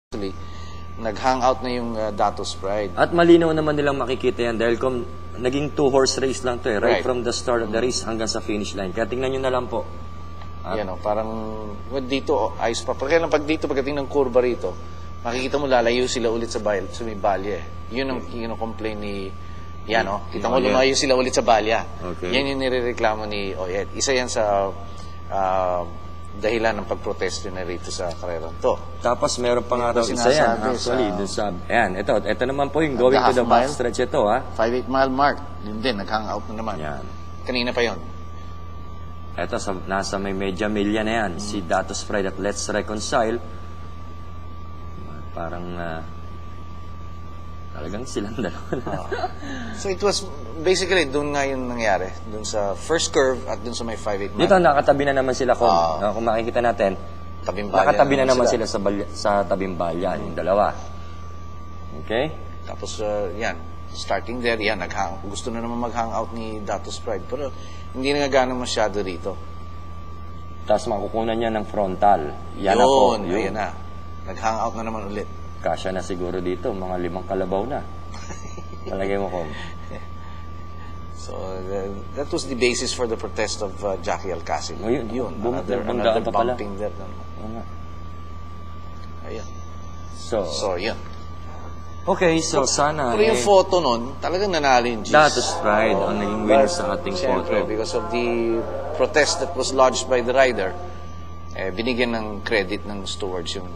Actually, nag-hangout na yung Datos Pride. At malinaw naman nilang makikita yan dahil kung naging two-horse race lang to eh. Right from the start of the race hanggang sa finish line. Kaya tingnan nyo na lang po. Yan o, parang dito, ayos pa. Kaya lang pag dito, pagdating ng kurba rito, makikita mo lalayo sila ulit sa may balya eh. Yun ang complain ni, yan o, kita mo lumayo sila ulit sa balya. Okay. Yan yung nirereklamo ni Oyed. Isa yan sa dahilan ng pagprotesto na rito sa karerang to. Tapos meron pa nga raw isa yan, actually. Ayan, ito naman po yung going to the backstretch ito, ha? 5-8 mile mark. Yun din, nag-hangout na naman. Yan. Kanina pa yun. Ito, nasa may Media Milya na yan. Si Datos Pride at Let's Reconcile. Parang, talagang silang dalawa. So it was, basically, doon nga yung nangyari. Doon sa first curve at doon sa may 5-8 mile. Dito, nakatabi na naman sila. Kung makikita natin, nakatabi na naman sila sa tabing balya, yung dalawa. Okay? Tapos, yan, starting there, yan, gusto na naman mag-hangout ni Datos Pride. Pero hindi na nga gano'n masyado rito. Tapos makukunan niya ng frontal. Yan yun, ayan na. Nag-hangout na naman ulit. Kasya na siguro dito, mga 5 kalabaw na. Malagay mo ko. So, that was the basis for the protest of Jackie Alcacil. Yun. Another bumping there. Ayan. So, yan. Okay, so sana... Pero yung photo nun, talagang nanalo yung G's. Datos Pride ang naging winner sa ating photo. Because of the protest that was lodged by the rider, binigyan ng credit ng stewards yung